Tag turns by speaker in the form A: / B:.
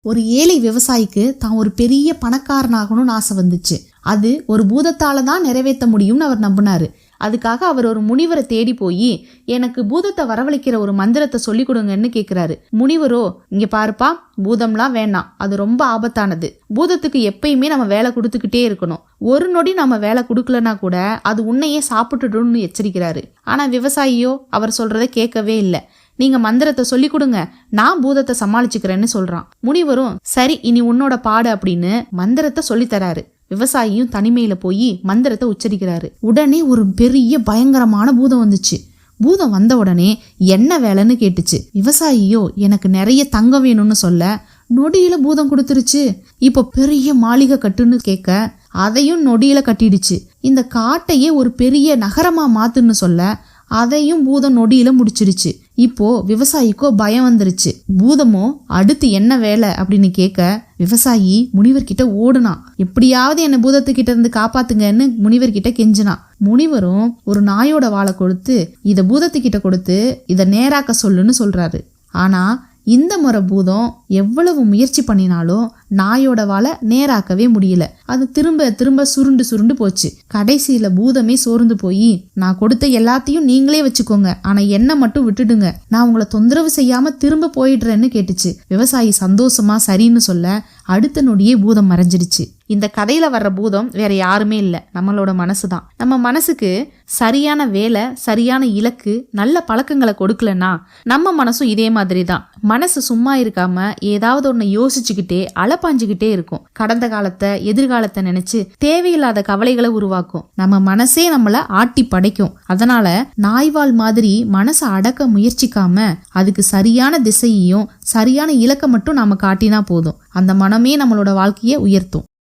A: ஒரு ஏழை விவசாயிக்கு தான் ஒரு பெரிய பணக்காரனாகணும்னு ஆசை வந்துச்சு. அது ஒரு பூதத்தால தான் நிறைவேற்ற முடியும்னு அவர் நம்பினாரு. அதுக்காக அவர் ஒரு முனிவரை தேடி போய் எனக்கு பூதத்தை வரவழைக்கிற ஒரு மந்திரத்தை சொல்லி கொடுங்கன்னு கேட்கிறாரு. முனிவரோ, இங்க பாருப்பா, பூதம்லாம் வேண்டாம், அது ரொம்ப ஆபத்தானது. பூதத்துக்கு எப்பயுமே நம்ம வேலை கொடுத்துக்கிட்டே இருக்கணும். ஒரு நொடி நம்ம வேலை கொடுக்கலனா கூட அது உன்னையே சாப்பிட்டுடும்னு எச்சரிக்கிறாரு. ஆனா விவசாயியோ அவர் சொல்றதை கேட்கவே இல்லை. நீங்க மந்திரத்தை சொல்லி கொடுங்க, நான் பூதத்தை சமாளிச்சுக்கிறேன்னு சொல்றான். முனிவரும் சரி இனி உன்னோட பாடு அப்படின்னு மந்திரத்தை சொல்லி தராரு. விவசாயியும் தனிமையில போய் மந்திரத்தை உச்சரிக்கிறாரு. உடனே ஒரு பெரிய பயங்கரமான பூதம் வந்துச்சு. பூதம் வந்த உடனே என்ன வேலைன்னு கேட்டுச்சு. விவசாயியோ எனக்கு நிறைய தங்கம் வேணும்னு சொல்ல நொடியில பூதம் கொடுத்துருச்சு. இப்போ பெரிய மாளிகை கட்டுன்னு கேட்க அதையும் நொடியில கட்டிடுச்சு. இந்த காட்டையே ஒரு பெரிய நகரமா மாத்துன்னு சொல்ல அதையும் பூதம் நொடியில முடிச்சிருச்சு. இப்போ விவசாயிக்கோ பயம் வந்துருச்சு. பூதமோ அடுத்து என்ன வேலை அப்படின்னு கேட்க விவசாயி முனிவர்கிட்ட ஓடுனான். எப்படியாவது என்ன பூதத்துக்கிட்ட இருந்து காப்பாத்துங்கன்னு முனிவர்கிட்ட கெஞ்சினான். முனிவரும் ஒரு நாயோட வாழை கொடுத்து இத பூதத்துக்கிட்ட கொடுத்து இத நேராக்க சொல்லுன்னு சொல்றாரு. ஆனா இந்த முறை பூதம் எவ்வளவு முயற்சி பண்ணினாலும் நாயோட வாழை நேராக்கவே முடியல. அது திரும்ப திரும்ப சுருண்டு சுருண்டு போச்சு. கடைசியில பூதமே சோர்ந்து போய் நான் கொடுத்த எல்லாத்தையும் நீங்களே வச்சுக்கோங்க, ஆனா என்ன மட்டும் விட்டுடுங்க, நான் உங்களை தொந்தரவு செய்யாம திரும்ப போயிடுறேன்னு கேட்டுச்சு. விவசாயி சந்தோஷமா சரின்னு சொல்ல அடுத்த நொடியே பூதம் மறைஞ்சிடுச்சு. இந்த கதையில வர்ற பூதம் வேற யாருமே இல்லை, நம்மளோட மனசுதான். நம்ம மனசுக்கு சரியான வேலை, சரியான இலக்கு, நல்ல பழக்கங்களை கொடுக்கலன்னா நம்ம மனசும் இதே மாதிரி தான். மனசு சும்மா இருக்காம ஏதாவது ஒன்னு யோசிச்சுக்கிட்டே அலப்பாஞ்சுக்கிட்டே இருக்கும். கடந்த காலத்தை, எதிர்காலத்தை நினைச்சு தேவையில்லாத கவலைகளை உருவாக்கும். நம்ம மனசே நம்மள ஆட்டி படைக்கும். அதனால நாய்வால் மாதிரி மனசை அடக்க முயற்சிக்காம அதுக்கு சரியான திசையையும் சரியான இலக்கை மட்டும் நாம காட்டினா போதும். அந்த மனமே நம்மளோட வாழ்க்கையை உயர்த்தும்.